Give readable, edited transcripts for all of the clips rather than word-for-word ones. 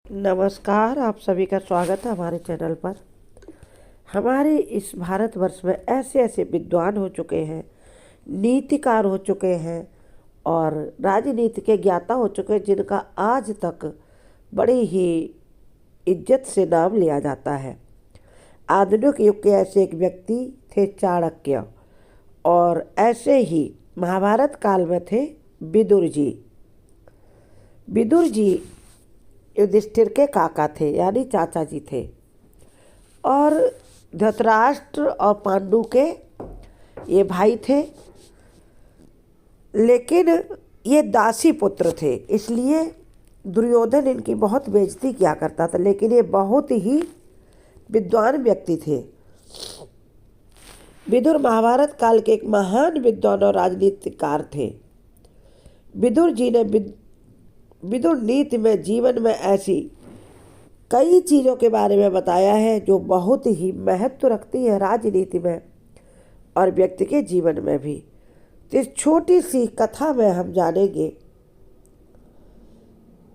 नमस्कार, आप सभी का स्वागत है हमारे चैनल पर। हमारे इस भारतवर्ष में ऐसे ऐसे विद्वान हो चुके हैं, नीतिकार हो चुके हैं और राजनीति के ज्ञाता हो चुके हैं, जिनका आज तक बड़ी ही इज्जत से नाम लिया जाता है। आधुनिक युग के ऐसे एक व्यक्ति थे चाणक्य, और ऐसे ही महाभारत काल में थे विदुर जी। विदुर जी युधिष्ठिर के काका थे, यानी चाचा जी थे, और धृतराष्ट्र और पांडु के ये भाई थे। लेकिन ये दासी पुत्र थे, इसलिए दुर्योधन इनकी बहुत बेइज्जती किया करता था। लेकिन ये बहुत ही विद्वान व्यक्ति थे। विदुर महाभारत काल के एक महान विद्वान और राजनीतिकार थे। विदुर जी ने विदुर नीति में, जीवन में ऐसी कई चीज़ों के बारे में बताया है जो बहुत ही महत्व रखती है राजनीति में और व्यक्ति के जीवन में भी। तो इस छोटी सी कथा में हम जानेंगे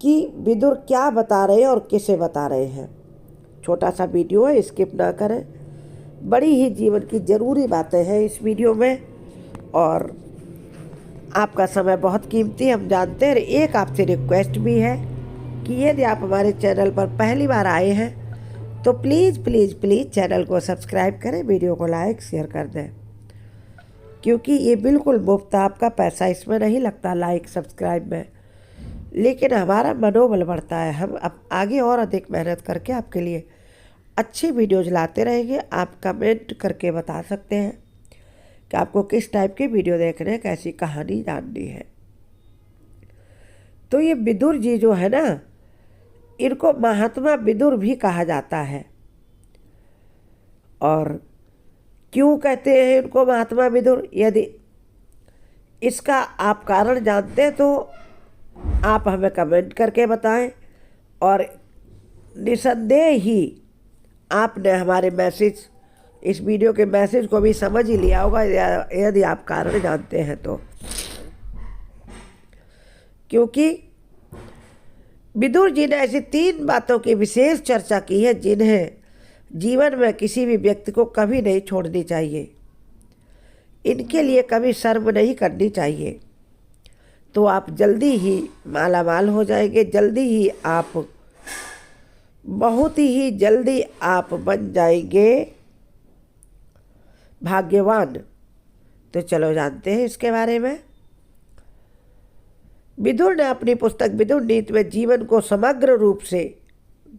कि विदुर क्या बता रहे हैं और किसे बता रहे हैं। छोटा सा वीडियो है, स्किप ना करें। बड़ी ही जीवन की ज़रूरी बातें हैं इस वीडियो में, और आपका समय बहुत कीमती है, हम जानते हैं। एक आपसे रिक्वेस्ट भी है कि यदि आप हमारे चैनल पर पहली बार आए हैं तो प्लीज़ प्लीज़ प्लीज़ चैनल को सब्सक्राइब करें, वीडियो को लाइक शेयर कर दें, क्योंकि ये बिल्कुल मुफ्त, आपका पैसा इसमें नहीं लगता लाइक सब्सक्राइब में। लेकिन हमारा मनोबल बढ़ता है, हम अब आगे और अधिक मेहनत करके आपके लिए अच्छी वीडियोज़ लाते रहेंगे। आप कमेंट करके बता सकते हैं कि आपको किस टाइप की वीडियो देखने, कैसी कहानी जाननी है। तो ये विदुर जी जो है ना, इनको महात्मा विदुर भी कहा जाता है। और क्यों कहते हैं इनको महात्मा विदुर? यदि इसका आप कारण जानते हैं तो आप हमें कमेंट करके बताएं, और निसंदेह ही आपने हमारे मैसेज, इस वीडियो के मैसेज को भी समझ ही लिया होगा यदि आप कारण जानते हैं तो। क्योंकि विदुर जी ने ऐसी 3 बातों की विशेष चर्चा की है जिन्हें जीवन में किसी भी व्यक्ति को कभी नहीं छोड़नी चाहिए, इनके लिए कभी शर्म नहीं करनी चाहिए। तो आप जल्दी ही मालामाल हो जाएंगे, जल्दी ही आप, बहुत ही जल्दी आप बन जाएंगे भाग्यवान। तो चलो जानते हैं इसके बारे में। विदुर ने अपनी पुस्तक विदुर नीति में जीवन को समग्र रूप से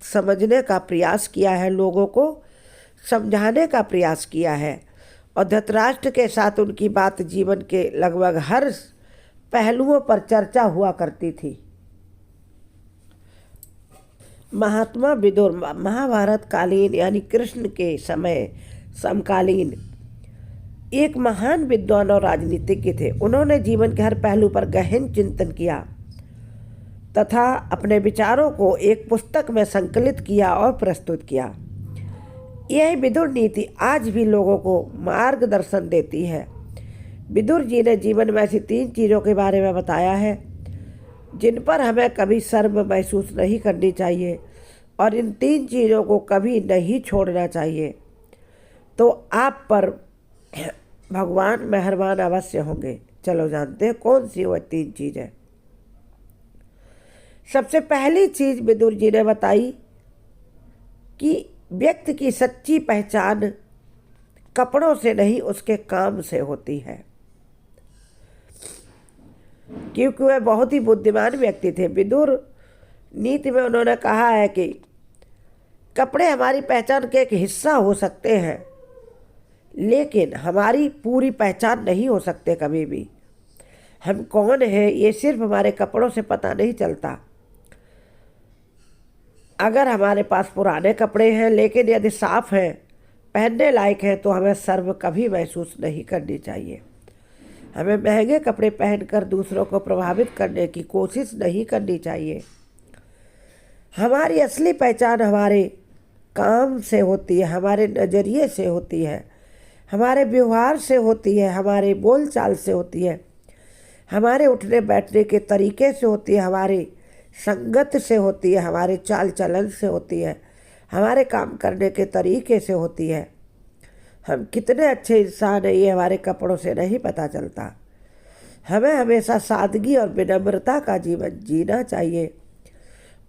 समझने का प्रयास किया है, लोगों को समझाने का प्रयास किया है, और धृतराष्ट्र के साथ उनकी बात जीवन के लगभग हर पहलुओं पर चर्चा हुआ करती थी। महात्मा विदुर महाभारत कालीन, यानी कृष्ण के समय समकालीन एक महान विद्वान और राजनीतिज्ञ थे। उन्होंने जीवन के हर पहलू पर गहन चिंतन किया तथा अपने विचारों को एक पुस्तक में संकलित किया और प्रस्तुत किया। यह विदुर नीति आज भी लोगों को मार्गदर्शन देती है। विदुर जी ने जीवन में ऐसी 3 चीज़ों के बारे में बताया है जिन पर हमें कभी शर्म महसूस नहीं करनी चाहिए, और इन 3 चीज़ों को कभी नहीं छोड़ना चाहिए। तो आप पर भगवान मेहरबान अवश्य होंगे। चलो जानते हैं कौन सी वह 3 चीज़ें। सबसे पहली चीज़ विदुर जी ने बताई कि व्यक्ति की सच्ची पहचान कपड़ों से नहीं, उसके काम से होती है। क्योंकि वह बहुत ही बुद्धिमान व्यक्ति थे। विदुर नीति में उन्होंने कहा है कि कपड़े हमारी पहचान के एक हिस्सा हो सकते हैं, लेकिन हमारी पूरी पहचान नहीं हो सकते कभी भी। हम कौन हैं ये सिर्फ हमारे कपड़ों से पता नहीं चलता। अगर हमारे पास पुराने कपड़े हैं लेकिन यदि साफ हैं, पहनने लायक हैं, तो हमें शर्म कभी महसूस नहीं करनी चाहिए। हमें महंगे कपड़े पहनकर दूसरों को प्रभावित करने की कोशिश नहीं करनी चाहिए। हमारी असली पहचान हमारे काम से होती है, हमारे नज़रिए से होती है, हमारे व्यवहार से होती है, हमारे बोलचाल से होती है, हमारे उठने बैठने के तरीके से होती है, हमारे संगत से होती है, हमारे चाल चलन से होती है, हमारे काम करने के तरीके से होती है। हम कितने अच्छे इंसान हैं ये हमारे कपड़ों से नहीं पता चलता। हमें हमेशा सादगी और विनम्रता का जीवन जीना चाहिए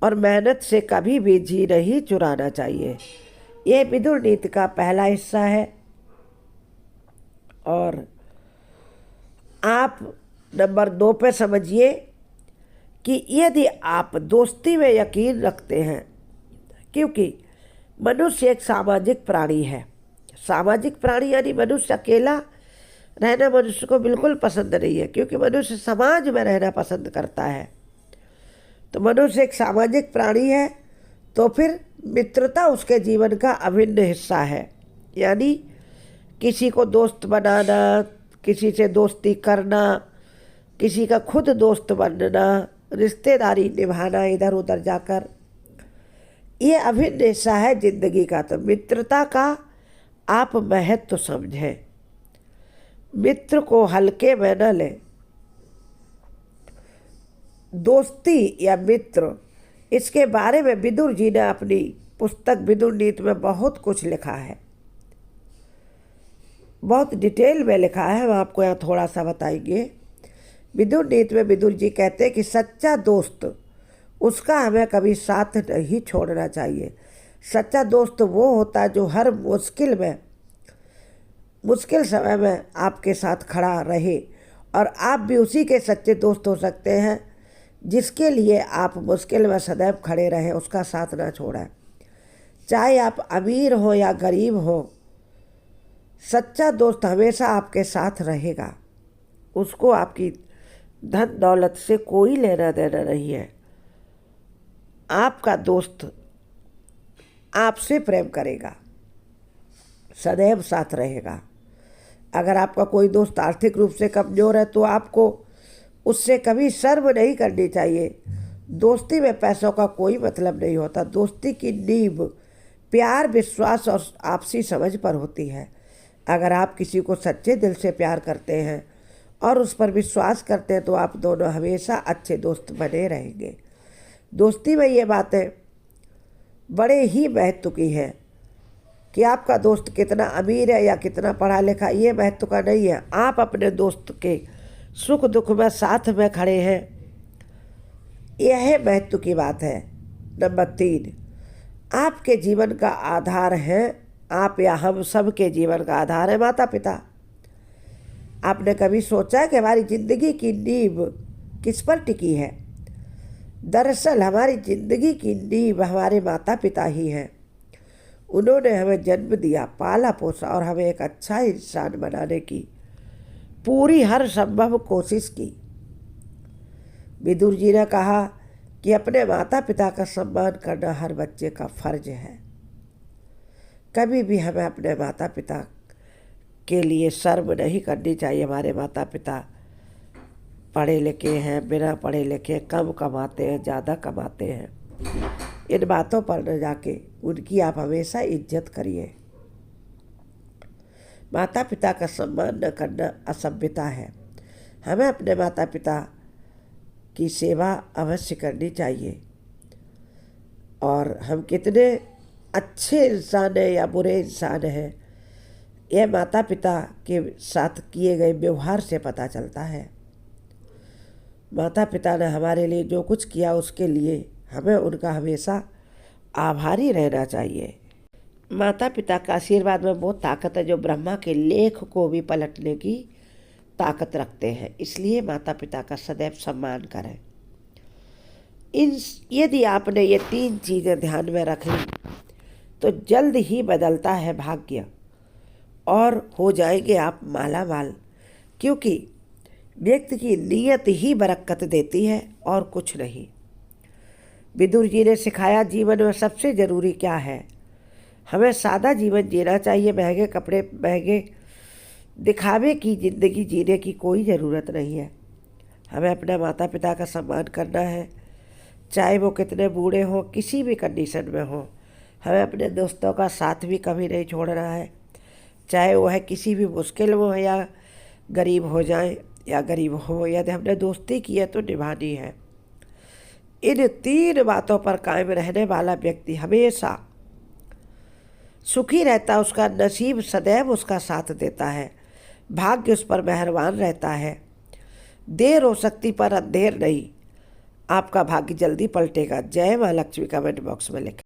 और मेहनत से कभी भी जी नहीं चुराना चाहिए। ये विदुर नीति का पहला हिस्सा है। और आप नंबर 2 पे समझिए कि यदि आप दोस्ती में यकीन रखते हैं, क्योंकि मनुष्य एक सामाजिक प्राणी है। सामाजिक प्राणी यानी मनुष्य अकेला रहना मनुष्य को बिल्कुल पसंद नहीं है, क्योंकि मनुष्य समाज में रहना पसंद करता है। तो मनुष्य एक सामाजिक प्राणी है, तो फिर मित्रता उसके जीवन का अभिन्न हिस्सा है। यानी किसी को दोस्त बनाना, किसी से दोस्ती करना, किसी का खुद दोस्त बनना, रिश्तेदारी निभाना इधर उधर जाकर, ये अभिन्न हिस्सा है जिंदगी का। तो मित्रता का आप महत्व तो समझें, मित्र को हल्के में न लें। दोस्ती या मित्र, इसके बारे में विदुर जी ने अपनी पुस्तक विदुर नीति में बहुत कुछ लिखा है, बहुत डिटेल में लिखा है। हम आपको यहाँ थोड़ा सा बताएंगे। विदुर नीति में विदुर जी कहते हैं कि सच्चा दोस्त, उसका हमें कभी साथ नहीं छोड़ना चाहिए। सच्चा दोस्त वो होता है जो हर मुश्किल समय में आपके साथ खड़ा रहे, और आप भी उसी के सच्चे दोस्त हो सकते हैं जिसके लिए आप मुश्किल में सदैव खड़े रहें, उसका साथ ना छोड़ें। चाहे आप अमीर हो या गरीब हो, सच्चा दोस्त हमेशा आपके साथ रहेगा। उसको आपकी धन दौलत से कोई लेना देना नहीं है। आपका दोस्त आपसे प्रेम करेगा, सदैव साथ रहेगा। अगर आपका कोई दोस्त आर्थिक रूप से कमज़ोर है तो आपको उससे कभी शर्म नहीं करनी चाहिए। दोस्ती में पैसों का कोई मतलब नहीं होता। दोस्ती की नींव प्यार, विश्वास और आपसी समझ पर होती है। अगर आप किसी को सच्चे दिल से प्यार करते हैं और उस पर विश्वास करते हैं तो आप दोनों हमेशा अच्छे दोस्त बने रहेंगे। दोस्ती में ये बातें बड़े ही महत्व की हैं कि आपका दोस्त कितना अमीर है या कितना पढ़ा लिखा, ये महत्व का नहीं है। आप अपने दोस्त के सुख दुख में साथ में खड़े हैं, यह महत्व की बात है। नंबर 3, आपके जीवन का आधार है, आप या हम सब के जीवन का आधार है माता पिता। आपने कभी सोचा कि हमारी ज़िंदगी की नींव किस पर टिकी है? दरअसल हमारी ज़िंदगी की नींव हमारे माता पिता ही हैं। उन्होंने हमें जन्म दिया, पाला पोसा और हमें एक अच्छा इंसान बनाने की पूरी हर संभव कोशिश की। विदुर जी ने कहा कि अपने माता पिता का सम्मान करना हर बच्चे का फर्ज है। कभी भी हमें अपने माता पिता के लिए शर्म नहीं करनी चाहिए। हमारे माता पिता पढ़े लिखे हैं, बिना पढ़े लिखे, कम कमाते हैं, ज़्यादा कमाते हैं, इन बातों पर न जाके उनकी आप हमेशा इज्जत करिए। माता पिता का सम्मान न करना असभ्यता है। हमें अपने माता पिता की सेवा अवश्य करनी चाहिए। और हम कितने अच्छे इंसान हैं या बुरे इंसान हैं, यह माता पिता के साथ किए गए व्यवहार से पता चलता है। माता पिता ने हमारे लिए जो कुछ किया उसके लिए हमें उनका हमेशा आभारी रहना चाहिए। माता पिता का आशीर्वाद में बहुत ताकत है जो ब्रह्मा के लेख को भी पलटने की ताकत रखते हैं। इसलिए माता पिता का सदैव सम्मान करें। यदि आपने ये 3 चीज़ें ध्यान में रख ली तो जल्द ही बदलता है भाग्य और हो जाएंगे आप माला माल, क्योंकि व्यक्ति की नीयत ही बरकत देती है और कुछ नहीं। विदुर जी ने सिखाया जीवन में सबसे ज़रूरी क्या है। हमें सादा जीवन जीना चाहिए। महंगे कपड़े, महंगे दिखावे की ज़िंदगी जीने की कोई ज़रूरत नहीं है। हमें अपने माता पिता का सम्मान करना है, चाहे वो कितने बूढ़े हों, किसी भी कंडीशन में हो। हमें अपने दोस्तों का साथ भी कभी नहीं छोड़ना है, चाहे वह किसी भी मुश्किल में हो या गरीब हो जाए या गरीब हो। यदि हमने दोस्ती की है तो निभानी है। इन 3 बातों पर कायम रहने वाला व्यक्ति हमेशा सुखी रहता है। उसका नसीब सदैव उसका साथ देता है, भाग्य उस पर मेहरबान रहता है। देर हो सकती पर अंधेर नहीं, आपका भाग्य जल्दी पलटेगा। जय माँ लक्ष्मी कमेंट बॉक्स में लिखें।